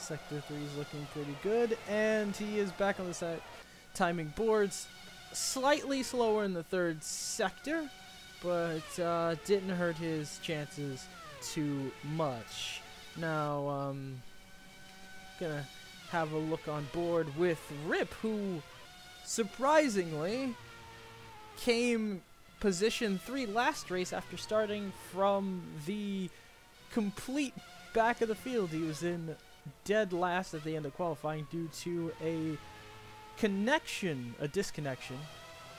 Sector 3 is looking pretty good, and he is back on the set timing boards. Slightly slower in the third sector, but didn't hurt his chances too much. Now, gonna have a look on board with Rip, who surprisingly came position 3 last race after starting from the complete back of the field. He was in dead last at the end of qualifying due to a disconnection,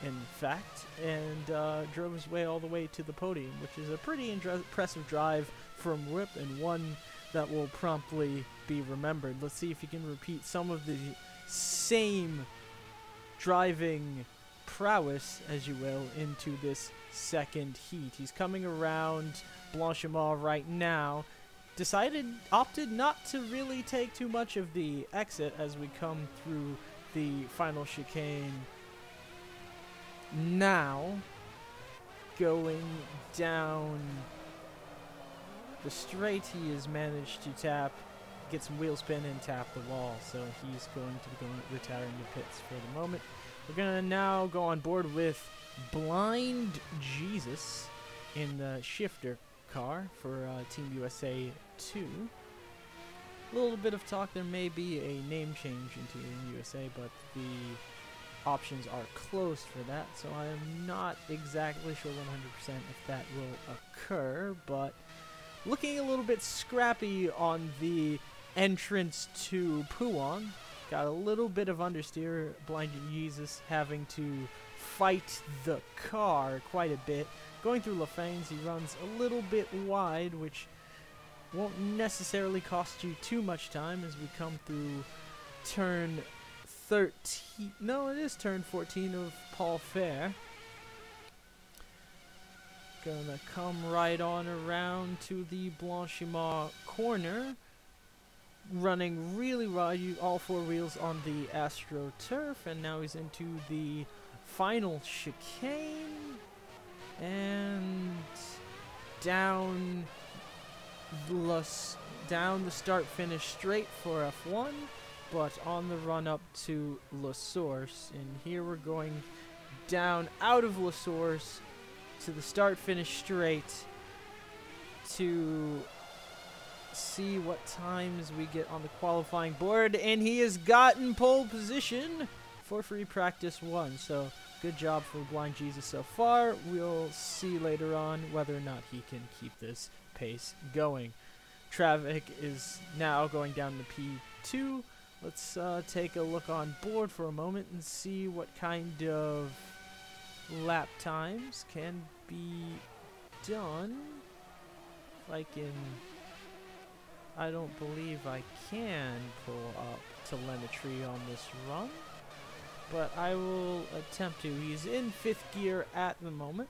in fact, and drove his way all the way to the podium, which is a pretty impressive drive from Rip and one that will promptly be remembered. Let's see if he can repeat some of the same driving prowess, as you will, into this second heat. He's coming around Blanchimont right now. Opted not to really take too much of the exit as we come through the final chicane. Now, going down the straight, he has managed to get some wheel spin and tap the wall. So he's going to be retiring the pits for the moment. We're going to now go on board with Blind Jesus in the shifter car for Team USA 2. A little bit of talk, there may be a name change in Team USA, but the options are closed for that, so I am not exactly sure 100% if that will occur, but looking a little bit scrappy on the entrance to Puan. Got a little bit of understeer, Blind Jesus having to fight the car quite a bit. Going through Lafanes, he runs a little bit wide, which won't necessarily cost you too much time as we come through turn 13. No, it is turn 14 of Paul Fair. Gonna come right on around to the Blanchimont corner. Running really wide, all 4 wheels on the AstroTurf, and now he's into the final chicane. And down the start-finish straight for F1, but on the run-up to La Source. And here we're going down out of La Source to the start-finish straight to see what times we get on the qualifying board. And he has gotten pole position for free practice 1. So good job for Blind Jesus so far. We'll see later on whether or not he can keep this pace going. Traffic is now going down to P2. Let's take a look on board for a moment and see what kind of lap times can be done. I don't believe I can pull up telemetry on this run, but I will attempt to. He's in 5th gear at the moment.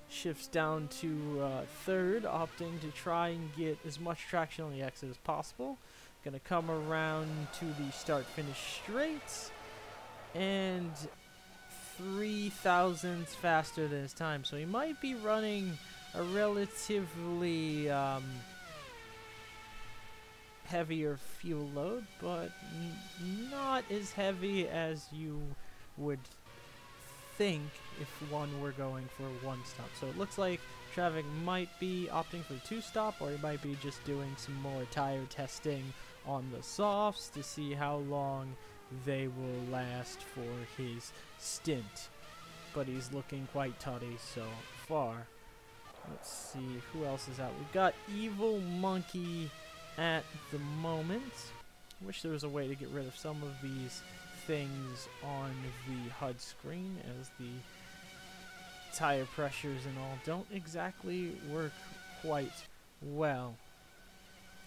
Shifts down to 3rd, opting to try and get as much traction on the exit as possible. Gonna come around to the start-finish straight, and 3 thousandths faster than his time. So he might be running a relatively heavier fuel load, but not as heavy as you would think if one were going for 1 stop. So it looks like Traffic might be opting for 2 stop, or he might be just doing some more tire testing on the softs to see how long they will last for his stint. But he's looking quite tutty so far. Let's see who else is out. We've got Evil Monkey at the moment. Wish there was a way to get rid of some of these things on the HUD screen, as the tire pressures and all don't exactly work quite well.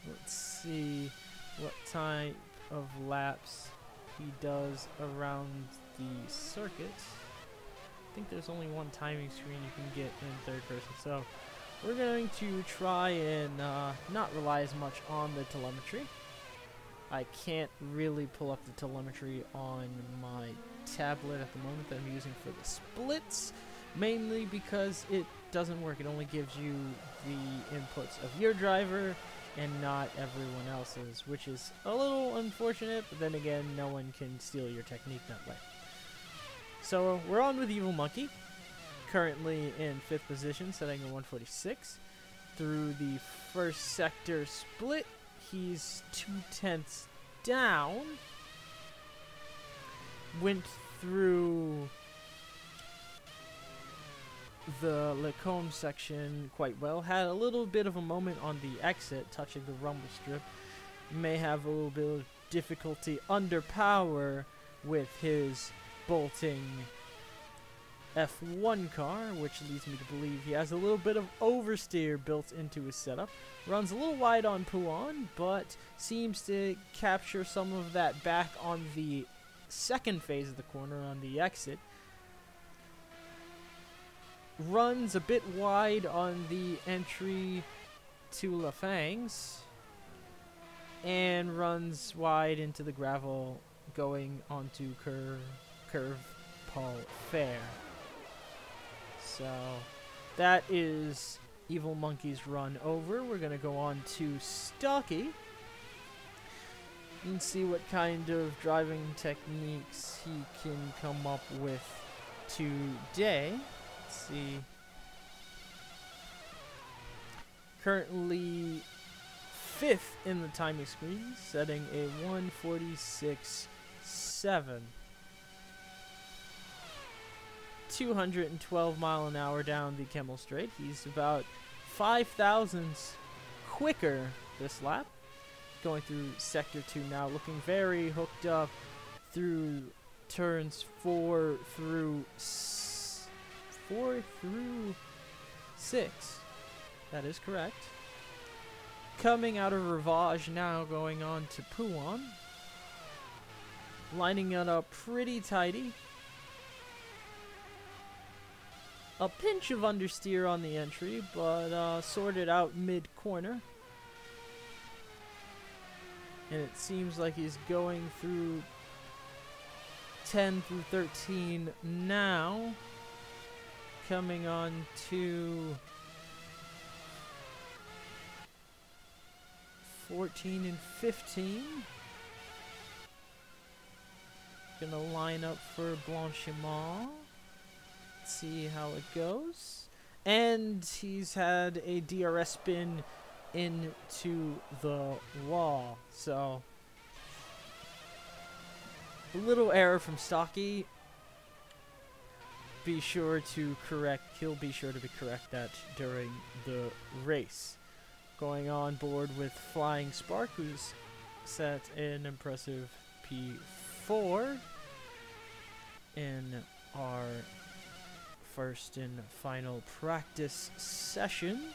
Let's see what type of laps he does around the circuit. I think there's only one timing screen you can get in 3rd person, so we're going to try and not rely as much on the telemetry. I can't really pull up the telemetry on my tablet at the moment that I'm using for the splits, mainly because it doesn't work. It only gives you the inputs of your driver and not everyone else's, which is a little unfortunate, but then again, no one can steal your technique that way. So we're on with Evil Monkey, currently in 5th position, setting a 146. Through the first sector split, he's 2/10 down. Went through the Lacombe section quite well. Had a little bit of a moment on the exit, touching the rumble strip. May have a little bit of difficulty under power with his bolting F1 car, which leads me to believe he has a little bit of oversteer built into his setup. Runs a little wide on Pouan, but seems to capture some of that back on the second phase of the corner on the exit. Runs a bit wide on the entry to La Fangs, and runs wide into the gravel going onto curve Paul Fair. So that is Evil Monkey's run over. We're going to go on to Stocky and see what kind of driving techniques he can come up with today. Let's see. Currently 5th in the timing screen, setting a 146.7. 212 mile an hour down the Kemmel Straight. He's about 5 thousandths quicker this lap. Going through sector 2 now, looking very hooked up through turns 4 through 6. That is correct. Coming out of Rivage now, going on to Pouan. Lining it up pretty tidy. A pinch of understeer on the entry, but sorted out mid-corner. And it seems like he's going through 10 through 13 now. Coming on to 14 and 15. Gonna line up for Blanchiment. See how it goes. And he's had a DRS spin into the wall. So a little error from Stocky. Be sure to correct. He'll be sure to correct that during the race. Going on board with Flying Spark, who's set an impressive P4 in our first and final practice session.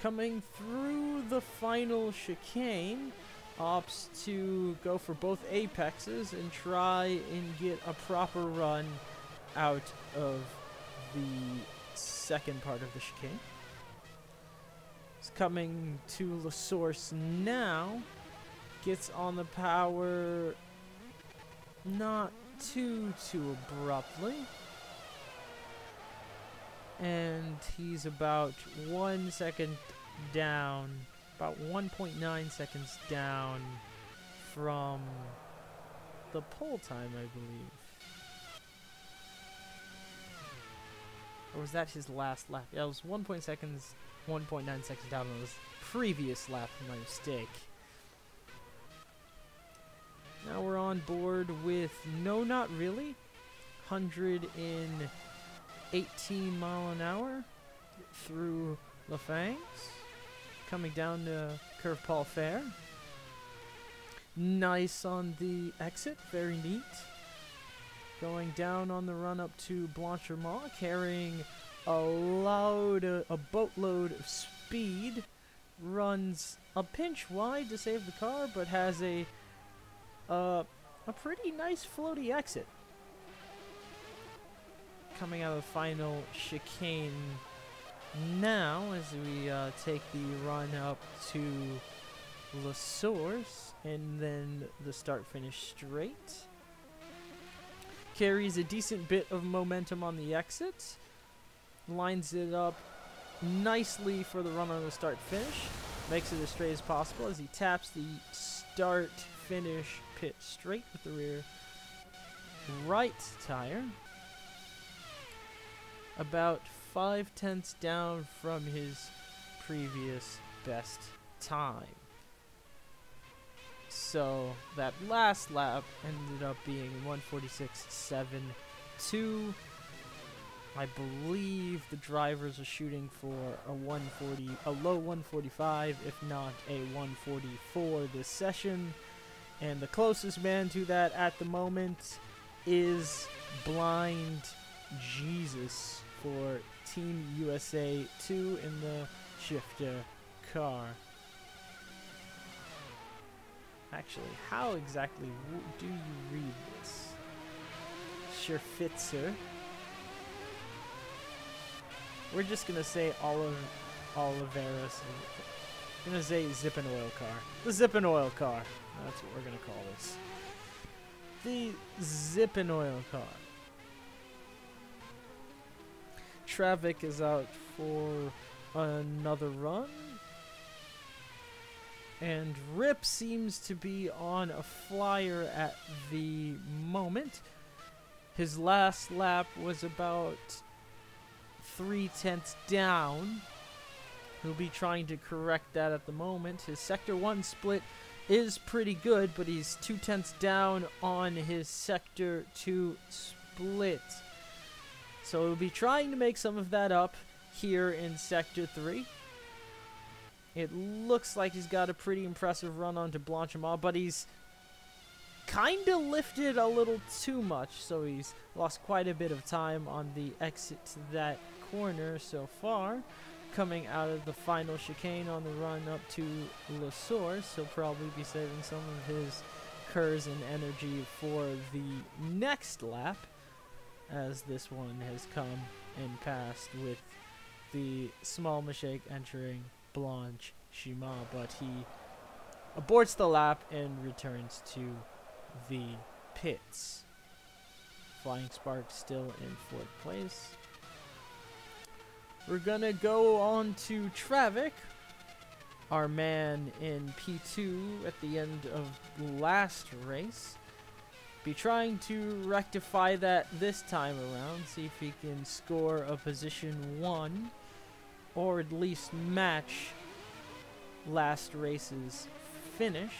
Coming through the final chicane, opts to go for both apexes and try and get a proper run out of the second part of the chicane. It's coming to La Source now. Gets on the power not too abruptly. And he's about 1 second down, about 1.9 seconds down from the pole time, I believe. Or was that his last lap? Yeah, it was 1.9 seconds down on his previous lap, my mistake. Now we're on board with No Not Really, 118 mile an hour through La Fangs, coming down to Curve Paul Fair. Nice on the exit, very neat. Going down on the run up to Blanchiment, carrying a boatload of speed. Runs a pinch wide to save the car, but has a pretty nice floaty exit. Coming out of the final chicane now as we take the run up to La Source and then the start-finish straight. Carries a decent bit of momentum on the exit. Lines it up nicely for the run on the start-finish. Makes it as straight as possible as he taps the start-finish pit straight with the rear right tire. About 5/10 down from his previous best time. So that last lap ended up being 1:46.72. I believe the drivers are shooting for a low 1:45, if not a 1:44 this session. And the closest man to that at the moment is Blind Jesus for Team USA 2 in the shifter car. Actually, how exactly do you read this? Schiffer. We're just gonna say Oliveras. We're gonna say Zip and Oil car. The Zip and Oil car. That's what we're gonna call this. The Zip and Oil car. Travick is out for another run. And Rip seems to be on a flyer at the moment. His last lap was about 3/10 down. He'll be trying to correct that at the moment. His Sector 1 split is pretty good, but he's 2/10 down on his Sector 2 split. So he'll be trying to make some of that up here in Sector 3. It looks like he's got a pretty impressive run onto Blanchimont, but he's kind of lifted a little too much, so he's lost quite a bit of time on the exit to that corner so far. Coming out of the final chicane on the run up to La Source, he'll probably be saving some of his curves and energy for the next lap, as this one has come and passed with the small mistake entering Blanchimont, but he aborts the lap and returns to the pits. Flying Spark still in fourth place. We're gonna go on to Travick, our man in P2 at the end of last race. Be trying to rectify that this time around, see if he can score a position 1 or at least match last race's finish.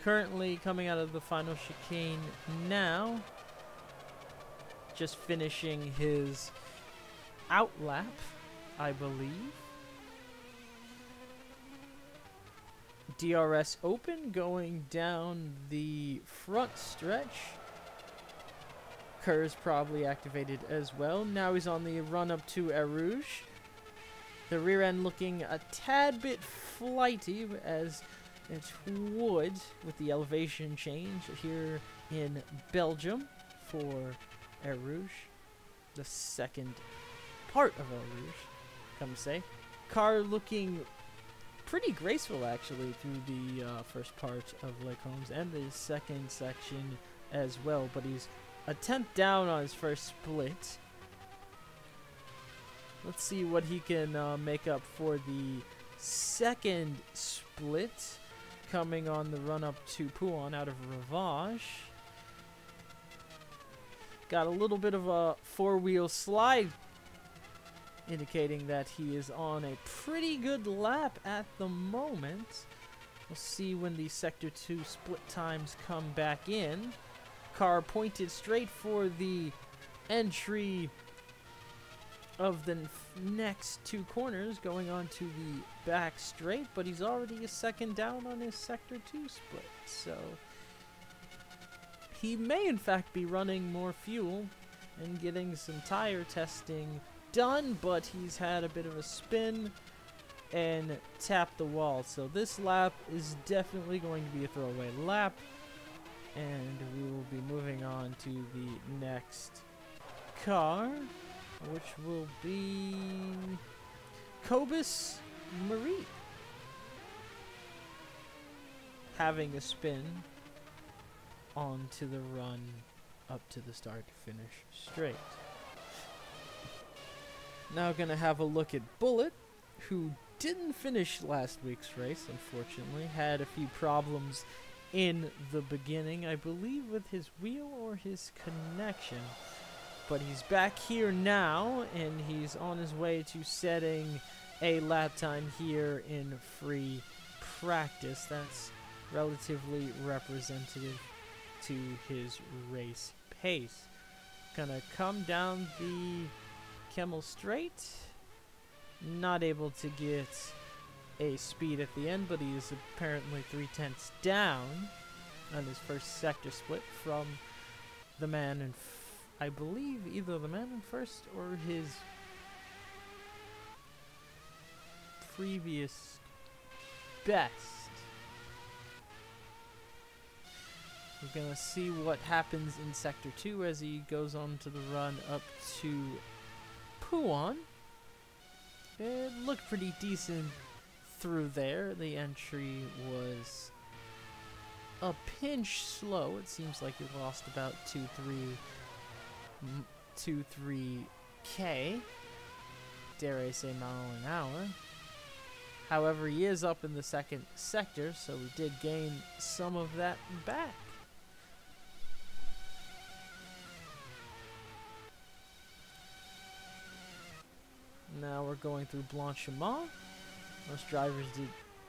Currently coming out of the final chicane now, just finishing his out lap, I believe. DRS open going down the front stretch. Kerr's probably activated as well. Now he's on the run up to Eau Rouge. The rear end looking a tad bit flighty as it would with the elevation change here in Belgium for Eau Rouge. The second part of Eau Rouge, come to say. Car looking pretty graceful actually through the first part of Lake Holmes and the second section as well, but he's a 10th down on his first split. Let's see what he can make up for the second split coming on the run up to Pouan out of Rivage. Got a little bit of a four-wheel slide indicating that he is on a pretty good lap at the moment. We'll see when the Sector 2 split times come back in. Car pointed straight for the entry of the next two corners going on to the back straight, but he's already a second down on his Sector 2 split, so he may in fact be running more fuel and getting some tire testing done, but he's had a bit of a spin and tapped the wall, so this lap is definitely going to be a throwaway lap, and we will be moving on to the next car, which will be Cobus Marie having a spin onto the run up to the start to finish straight. Now gonna have a look at Bullet, who didn't finish last week's race, unfortunately. Had a few problems in the beginning, I believe with his wheel or his connection. But he's back here now, and he's on his way to setting a lap time here in free practice. That's relatively representative to his race pace. Gonna come down the Kemmel Straight. Not able to get a speed at the end, but he is apparently 3/10 down on his first sector split from the man in, I believe, either the man in first or his previous best. We're gonna see what happens in Sector 2 as he goes on to the run up to Puan. It looked pretty decent through there. The entry was a pinch slow. It seems like he lost about 2-3K. Dare I say mile an hour. However, he is up in the second sector, so we did gain some of that back. Now we're going through Blanchiment. Most drivers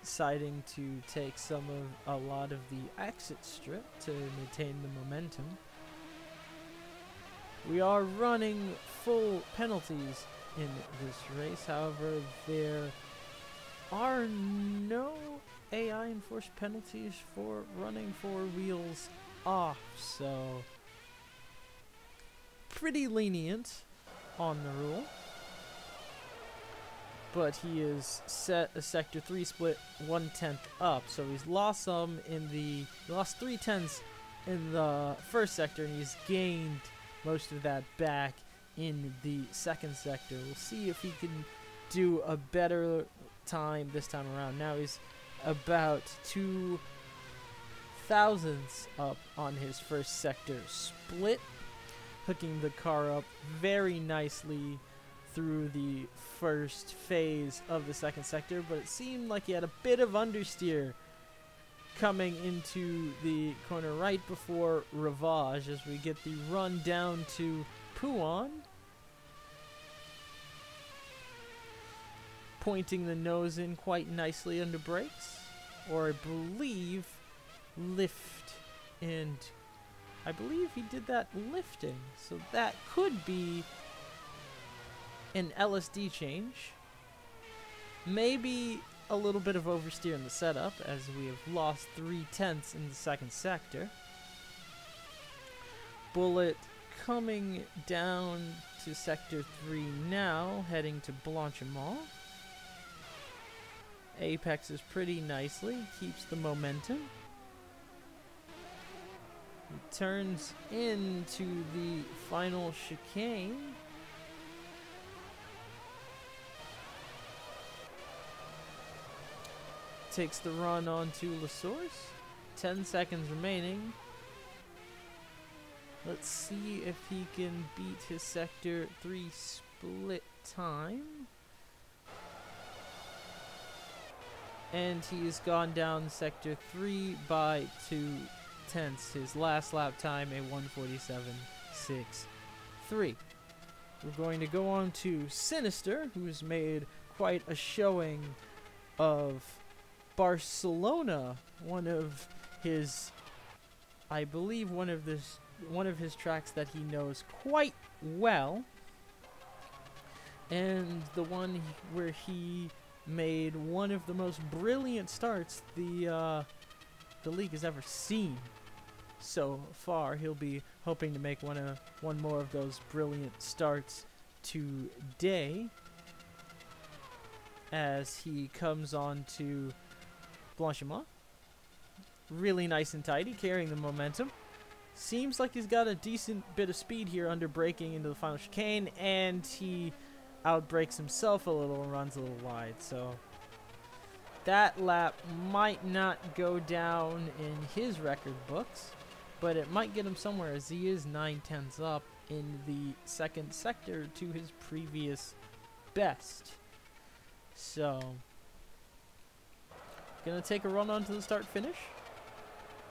deciding to take a lot of the exit strip to maintain the momentum. We are running full penalties in this race. However, there are no AI enforced penalties for running 4 wheels off, so pretty lenient on the rule. But he is set a Sector 3 split 1/10 up, so he's lost some in he lost 3/10 in the first sector, and he's gained most of that back in the second sector. We'll see if he can do a better time this time around. Now he's about 2 thousandths up on his first sector split, hooking the car up very nicely through the first phase of the second sector, but it seemed like he had a bit of understeer coming into the corner right before Rivage as we get the run down to Puan. Pointing the nose in quite nicely under brakes, or I believe lift, and I believe he did that lifting, so that could be an LSD change. Maybe a little bit of oversteer in the setup as we have lost 3/10 in the second sector. Bullet coming down to Sector 3 now, heading to Blanchiment. Apexes pretty nicely, keeps the momentum. He turns into the final chicane. Takes the run onto La Source. 10 seconds remaining. Let's see if he can beat his Sector 3 split time. And he's gone down Sector 3 by 2/10. His last lap time, a 1:47.63. We're going to go on to Sinister, who's made quite a showing of Barcelona, one of his, I believe, one of his tracks that he knows quite well, and the one where he made one of the most brilliant starts the league has ever seen so far. He'll be hoping to make one more of those brilliant starts today as he comes on to Blanchiment. Really nice and tidy, carrying the momentum. Seems like he's got a decent bit of speed here under braking into the final chicane, and he outbrakes himself a little and runs a little wide. So that lap might not go down in his record books, but it might get him somewhere as he is 9/10 up in the second sector to his previous best. So Gonna take a run onto the start finish.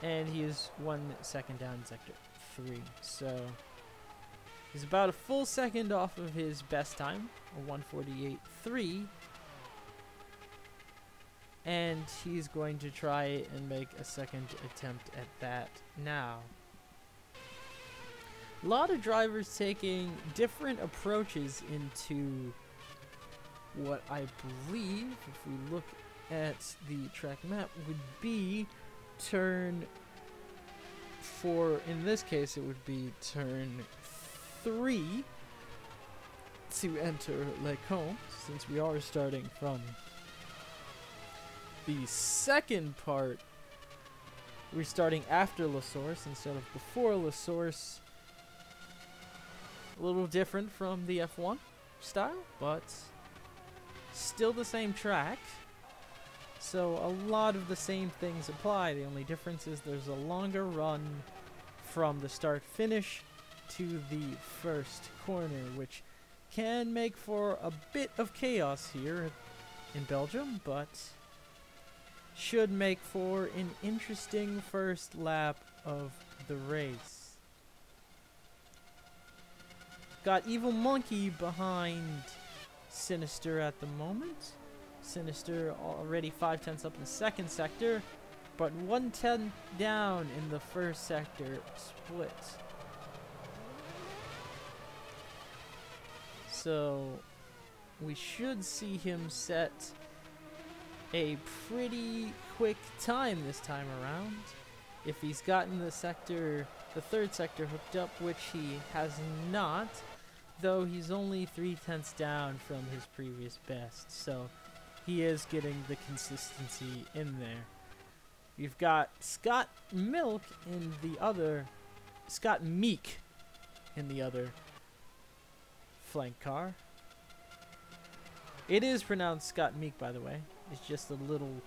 And he is 1 second down in sector 3. So he's about a full second off of his best time, a 1:48.3. And he's going to try and make a second attempt at that now. A lot of drivers taking different approaches into what I believe, if we look at the track map, would be turn 4. In this case, it would be turn 3 to enter Lecombe, since we are starting from the second part. We're starting after La Source instead of before La Source. A little different from the F1 style, but still the same track. So a lot of the same things apply. The only difference is there's a longer run from the start finish to the first corner, which can make for a bit of chaos here in Belgium, but should make for an interesting first lap of the race. Got Evil Monkey behind Sinister at the moment. Sinister already 5/10 up in the second sector, but 1/10 down in the first sector split. So we should see him set a pretty quick time this time around. If he's gotten the third sector hooked up, which he has not, though he's only 3/10 down from his previous best. So he is getting the consistency in there. You've got Scott Meek in the other flank car. It is pronounced Scott Meek, by the way. It's just a little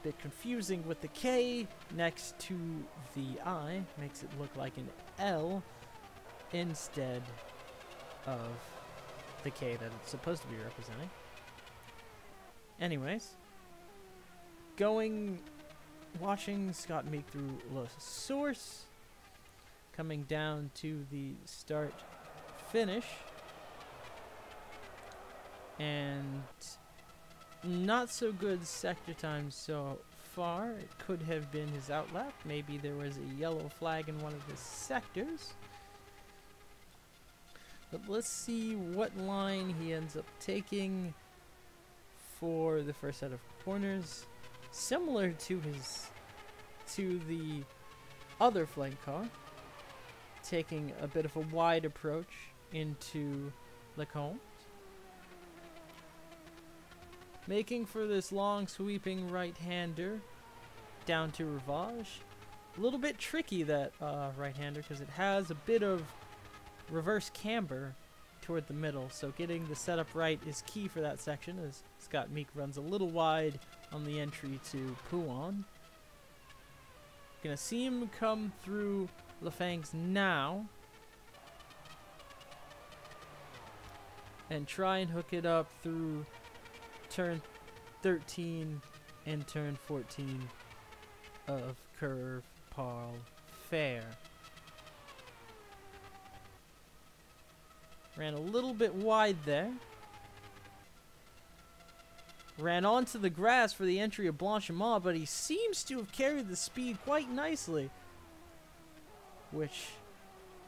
bit confusing with the K next to the I. Makes it look like an L instead of the K that it's supposed to be representing. Anyways, watching Scott Meek through La Source, coming down to the start finish, and not so good sector time so far. It could have been his outlap. Maybe there was a yellow flag in one of his sectors. But let's see what line he ends up taking for the first set of corners. Similar to the other flank car, taking a bit of a wide approach into Lecombe. Making for this long sweeping right-hander down to Rivage. A little bit tricky, that right-hander, because it has a bit of reverse camber toward the middle, so getting the setup right is key for that section, as Scott Meek runs a little wide on the entry to Pouan. Gonna see him come through Lafangs now and try and hook it up through turn 13 and turn 14 of Curve Paul Fair. Ran a little bit wide there. Ran onto the grass for the entry of Blanchimont, but he seems to have carried the speed quite nicely, which,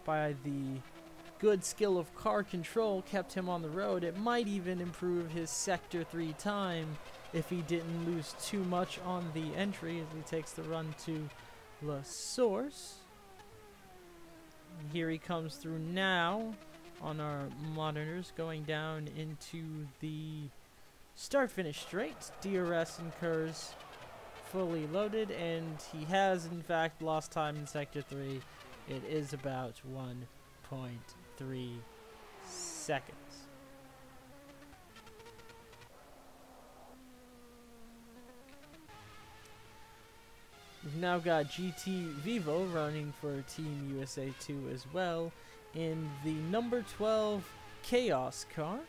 by the good skill of car control, kept him on the road. It might even improve his Sector 3 time if he didn't lose too much on the entry as he takes the run to La Source. Here he comes through now on our monitors, going down into the start-finish straight. DRS and Kers fully loaded, and he has in fact lost time in Sector 3. It is about 1.3 seconds. We've now got GT Vivo running for Team USA 2 as well in the number 12 Chaos car.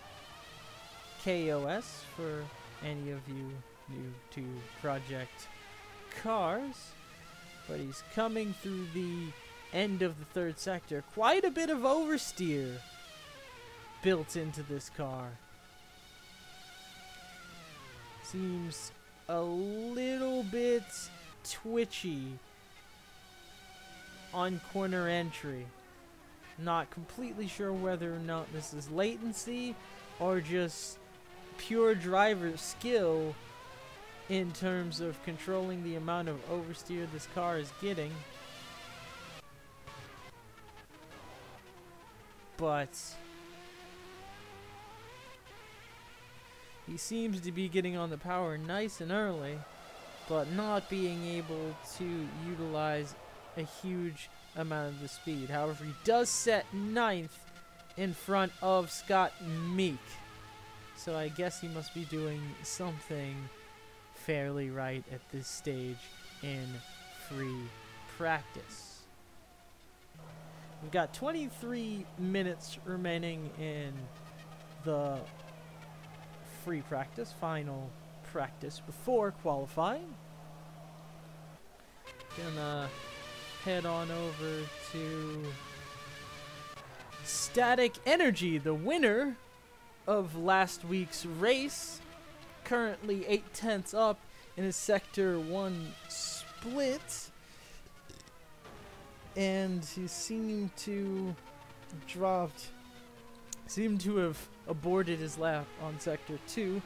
KOS for any of you new to Project cars, but he's coming through the end of the third sector. Quite a bit of oversteer built into this car. Seems a little bit twitchy on corner entry. Not completely sure whether or not this is latency or just pure driver skill in terms of controlling the amount of oversteer this car is getting. But he seems to be getting on the power nice and early, but not being able to utilize a huge amount of the speed. However, he does set 9th in front of Scott Meek. So I guess he must be doing something fairly right at this stage in free practice. We've got 23 minutes remaining in the free practice, final practice before qualifying. Gonna head on over to Static Energy, the winner of last week's race, currently 8/10 up in his Sector 1 split, and he seemed to have aborted his lap on Sector 2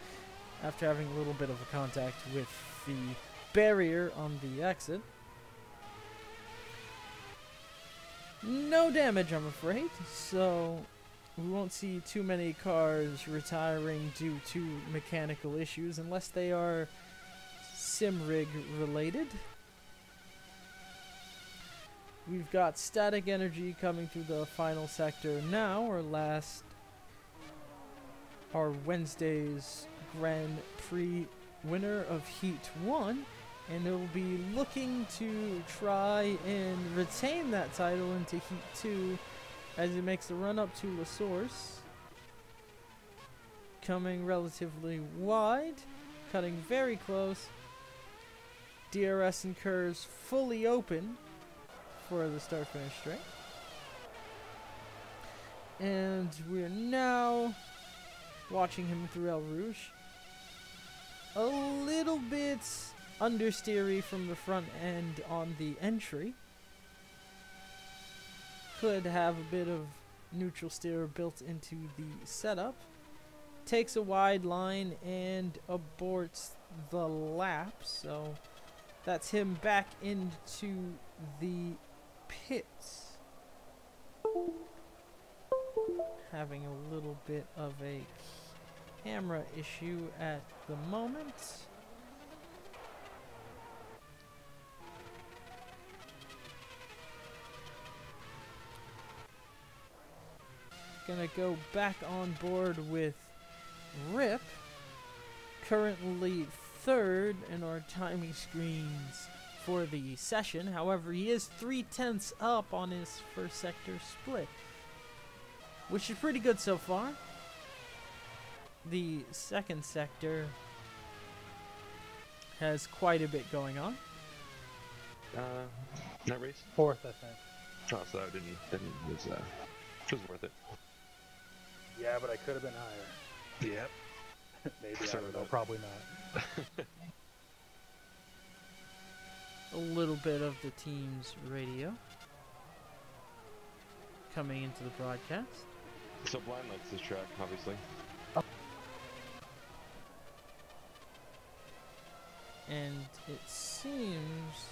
after having a little bit of a contact with the barrier on the exit. No damage, I'm afraid, so we won't see too many cars retiring due to mechanical issues unless they are sim rig related. We've got Static Energy coming through the final sector now, our Wednesday's Grand Prix winner of Heat 1. And it will be looking to try and retain that title into Heat 2 as he makes the run up to La Source. Coming relatively wide, cutting very close. DRS and curves fully open for the start-finish straight. And we're now watching him through El Rouge. A little bit understeery from the front end on the entry. Could have a bit of neutral steer built into the setup. Takes a wide line and aborts the lap, so that's him back into the pits. Having a little bit of a camera issue at the moment. Gonna go back on board with Rip, currently 3rd in our timing screens for the session. However, he is 3/10 up on his first sector split, which is pretty good so far. The second sector has quite a bit going on. That race? 4th, I think. Oh, so that was worth it. Yeah, but I could have been higher. Yep. Maybe, I don't know, probably not. A little bit of the team's radio coming into the broadcast. So Blind likes this track, obviously. And it seems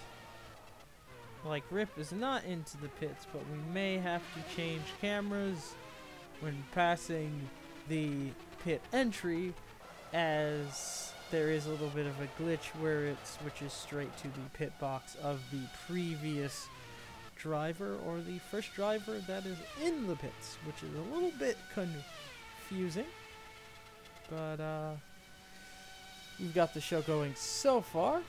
like Rip is not into the pits, but we may have to change cameras when passing the pit entry, as there is a little bit of a glitch where it switches straight to the pit box of the previous driver, or the first driver that is in the pits, which is a little bit confusing. But we've got the show going so far.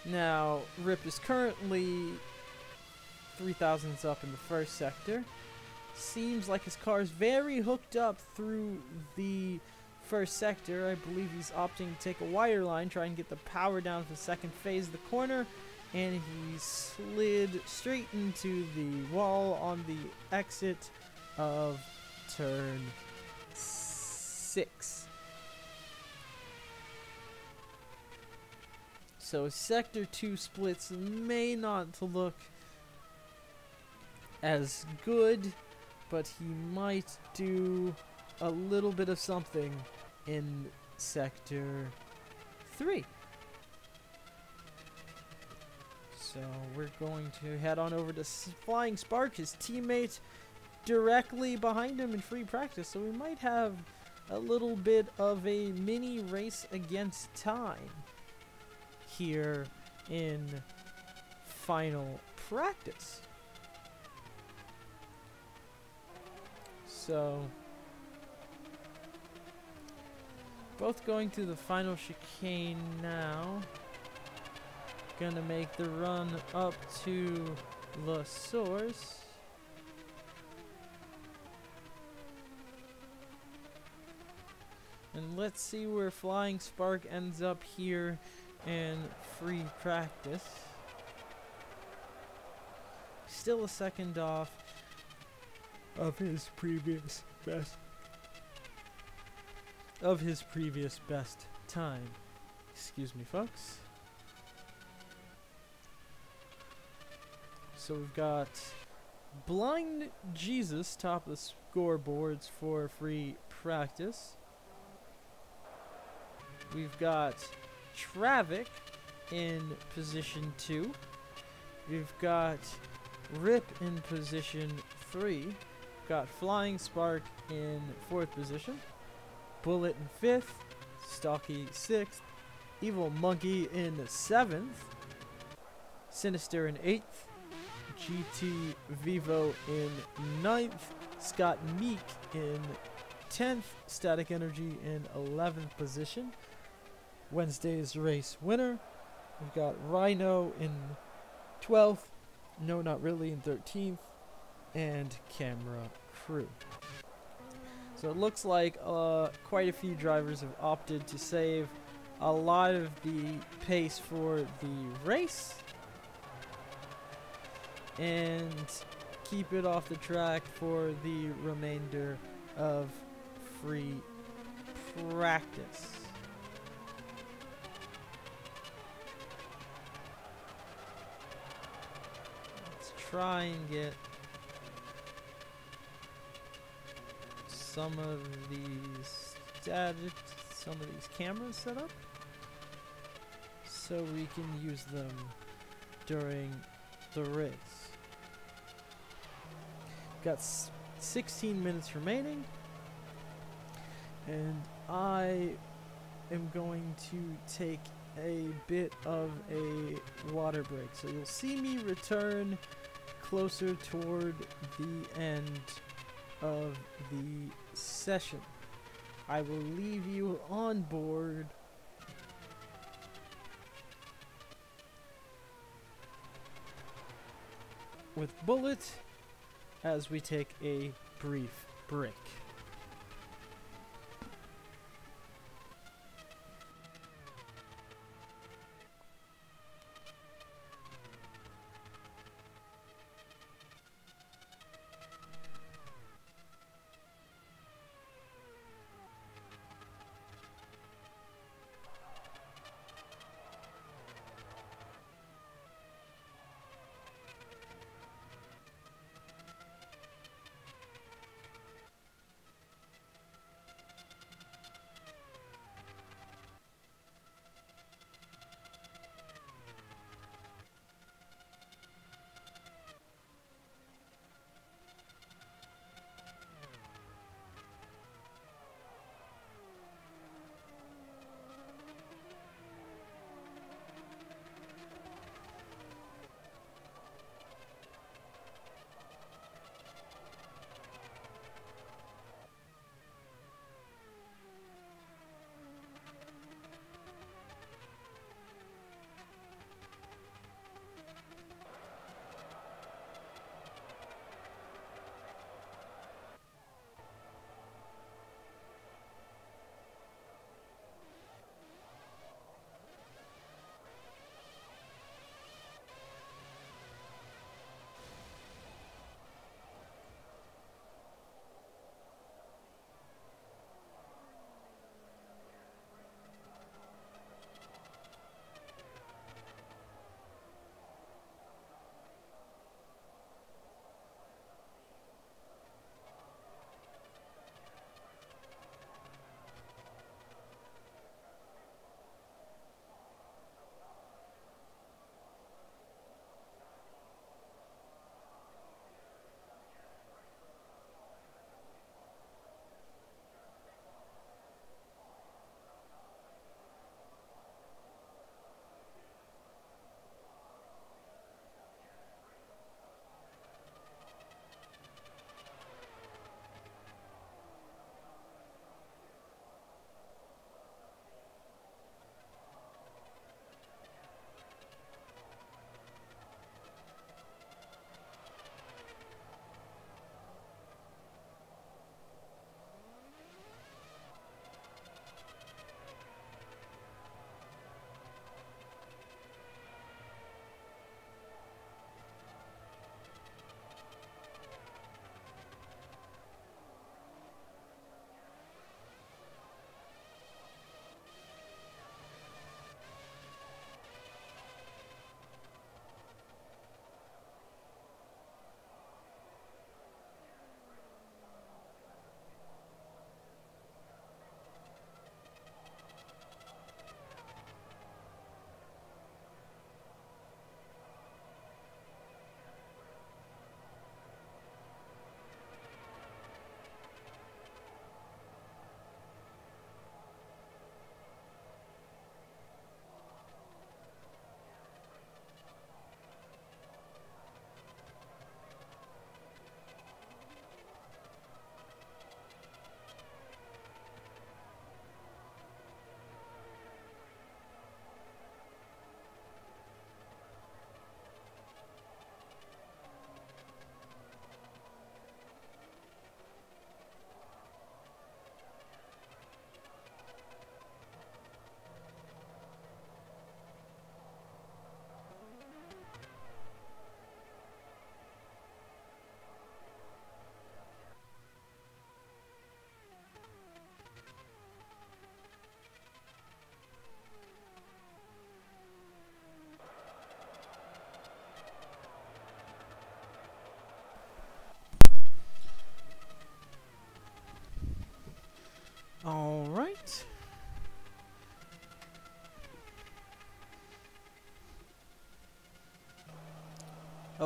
Now, Rip is currently 3,000s up in the first sector. Seems like his car is very hooked up through the first sector. I believe he's opting to take a wire line, try and get the power down to the second phase of the corner, and he slid straight into the wall on the exit of turn 6. So sector 2 splits may not look as good, but he might do a little bit of something in sector 3. So we're going to head on over to Flying Spark, his teammate, directly behind him in free practice. So we might have a little bit of a mini race against time here in final practice. So both going through the final chicane now. Gonna make the run up to the source. And let's see where Flying Spark ends up here in free practice. Still a second off of his previous best time. Excuse me, folks. So we've got Blind Jesus top of the scoreboards for free practice. We've got Travic in position 2. We've got Rip in position 3. We've got Flying Spark in 4th position. Bullet in 5th. Stocky 6th. Evil Monkey in 7th. Sinister in 8th. GT Vivo in 9th. Scott Meek in 10th. Static Energy in 11th position. Wednesday's race winner. We've got Rhino in 12th. No, not really, in 13th. And Camera Crew. So it looks like quite a few drivers have opted to save a lot of the pace for the race and keep it off the track for the remainder of free practice. Let's try and get some of these cameras set up so we can use them during the race. Got 16 minutes remaining, and I am going to take a bit of a water break. So you'll see me return closer toward the end of the session. I will leave you on board with Bullet as we take a brief break.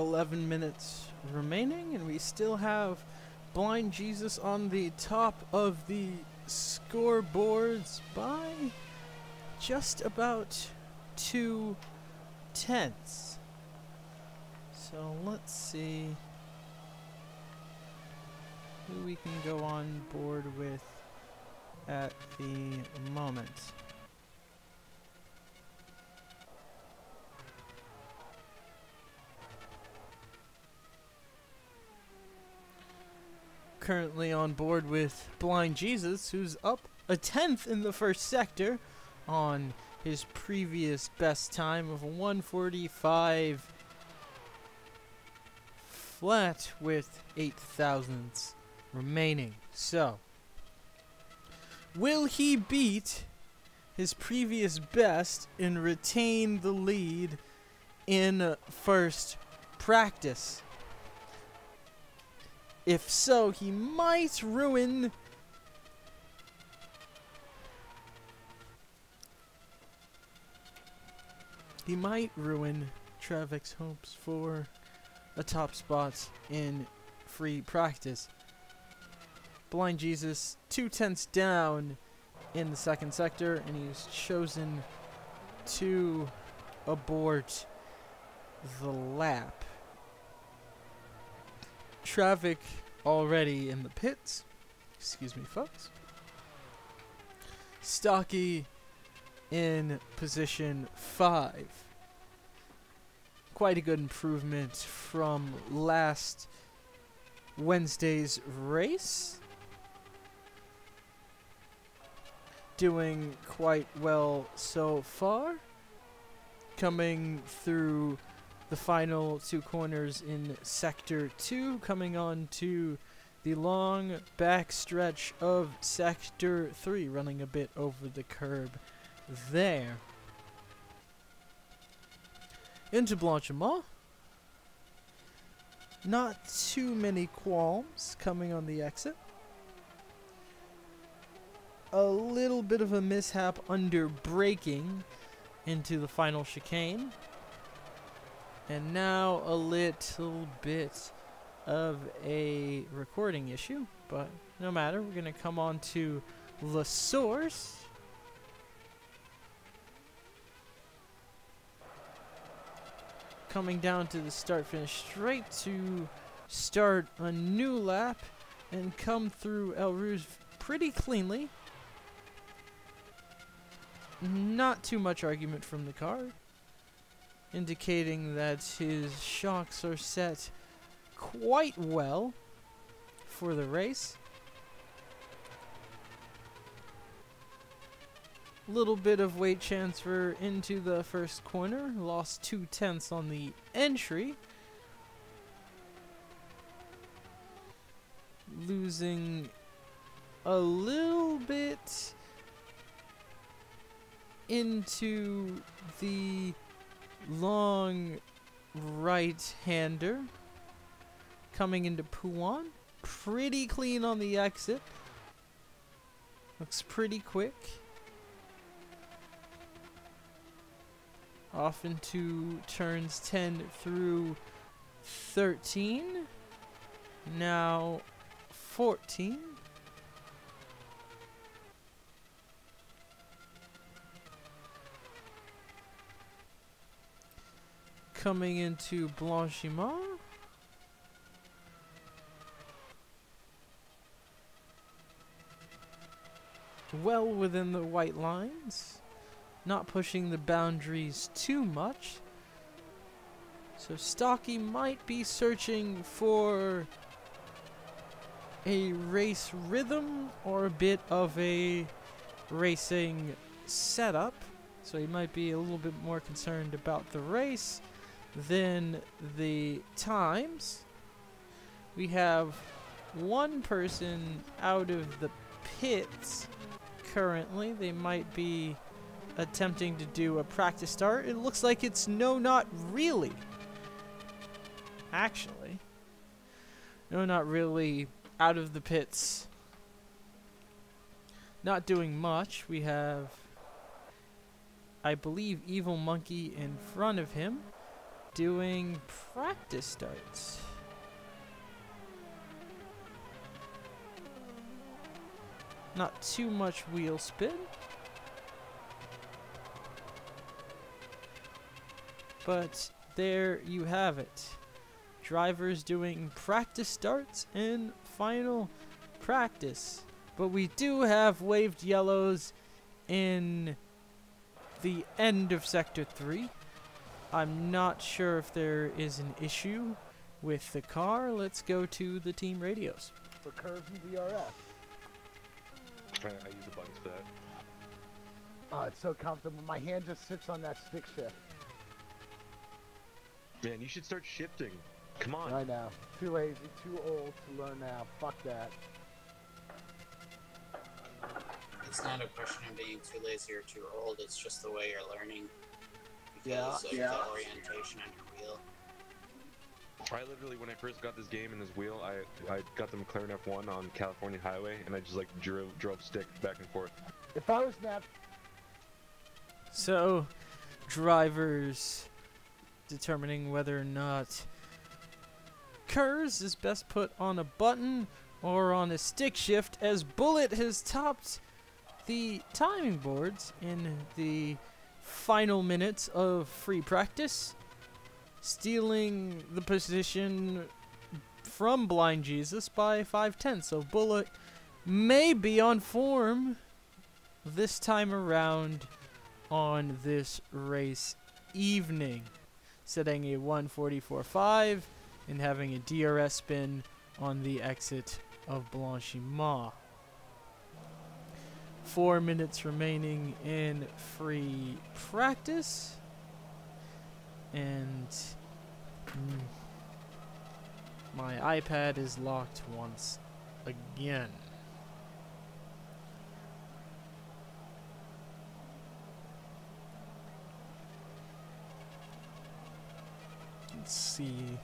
11 minutes remaining, and we still have Blind Jesus on the top of the scoreboards by just about 2/10. So let's see who we can go on board with at the moment. Currently on board with Blind Jesus, who's up a 10th in the first sector on his previous best time of 1:45 flat with 8 thousandths remaining. So, will he beat his previous best and retain the lead in first practice? If so, he might ruin Travik's hopes for a top spot in free practice. Blind Jesus 2/10 down in the second sector, and he's chosen to abort the lap. Travik already in the pits. Excuse me, folks. Stocky in position 5. Quite a good improvement from last Wednesday's race. Doing quite well so far. Coming through the final 2 corners in Sector 2, coming on to the long back stretch of Sector 3, running a bit over the curb there. Into Blanchiment. Not too many qualms coming on the exit. A little bit of a mishap under braking into the final chicane. And now a little bit of a recording issue, but no matter. We're going to come on to La Source. Coming down to the start-finish straight to start a new lap and come through El Rouge pretty cleanly. Not too much argument from the car, indicating that his shocks are set quite well for the race. Little bit of weight transfer into the first corner. Lost 2/10 on the entry. Losing a little bit into the long right-hander. Coming into Pouan. Pretty clean on the exit. Looks pretty quick. Off into turns 10 through 13. Now 14. Coming into Blanchiment. Well within the white lines. Not pushing the boundaries too much. So Stocky might be searching for a race rhythm or a bit of a racing setup. So he might be a little bit more concerned about the race than the times. We have one person out of the pits currently. They might be attempting to do a practice start. It looks like it's no, not really. Actually, no, not really out of the pits. Not doing much. We have, I believe, Evil Monkey in front of him. doing practice starts. Not too much wheel spin. But there you have it. Drivers doing practice starts and final practice. But we do have waved yellows in the end of Sector 3. I'm not sure if there is an issue with the car. Let's go to the team radios. For curves and DRS. I use the buttons for that. Oh, it's so comfortable. My hand just sits on that stick shift. Man, you should start shifting. Come on. I know. Too lazy, too old to learn now. Fuck that. It's not a question of being too lazy or too old, it's just the way you're learning. Yeah, Because of the orientation on your wheel. I literally, when I first got this game and this wheel, I got the McLaren F1 on California Highway, and I just like drove stick back and forth. If I was not... So, drivers determining whether or not Kurz is best put on a button or on a stick shift, as Bullet has topped the timing boards in the final minutes of free practice, stealing the position from Blind Jesus by 5/10. So Bullet may be on form this time around on this race evening, setting a 1:44.5 and having a DRS spin on the exit of Blanchimont. 4 minutes remaining in free practice. And my iPad is locked once again. Let's see.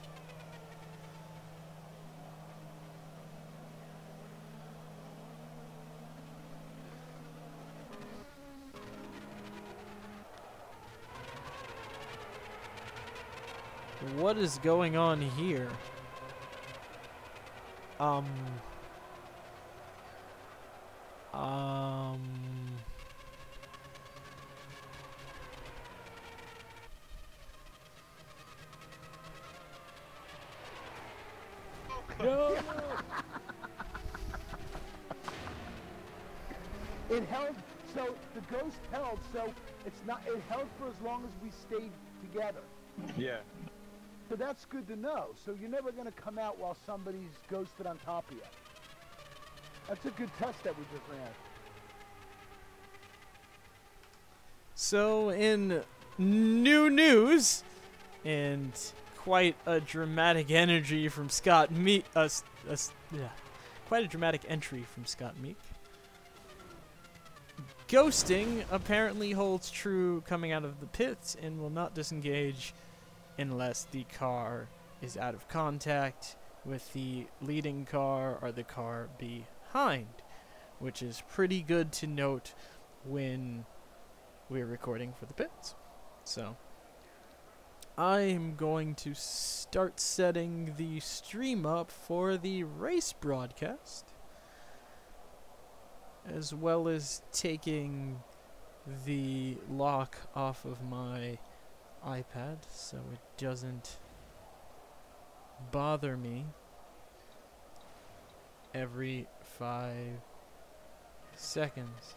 What is going on here? No! It held, so the ghost held, so it's not, it held for as long as we stayed together. Yeah. So that's good to know. So you're never going to come out while somebody's ghosted on top of you. That's a good test that we just ran. So in new news, and quite a dramatic energy from Scott Meek, quite a dramatic entry from Scott Meek. Ghosting apparently holds true coming out of the pits and will not disengage unless the car is out of contact with the leading car or the car behind, which is pretty good to note when we're recording for the pits. So I'm going to start setting the stream up for the race broadcast, as well as taking the lock off of my iPad so it doesn't bother me every 5 seconds.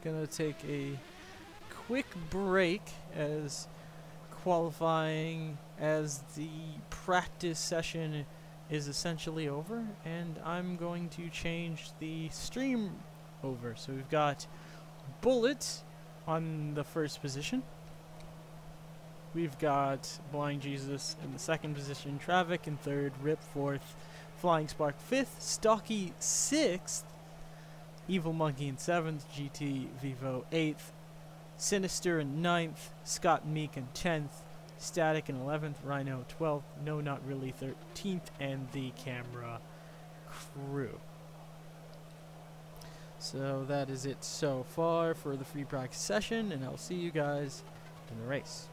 Gonna take a quick break as qualifying as the practice session is essentially over, and I'm going to change the stream over. So we've got Bullet on the first position, we've got Blind Jesus in the 2nd position, Travic in 3rd, Rip 4th, Flying Spark 5th, Stocky 6th, Evil Monkey in 7th, GT Vivo 8th, Sinister in 9th, Scott Meek in 10th, Static in 11th, Rhino 12th, No Not Really 13th, and the camera crew. So that is it so far for the free practice session, and I'll see you guys in the race.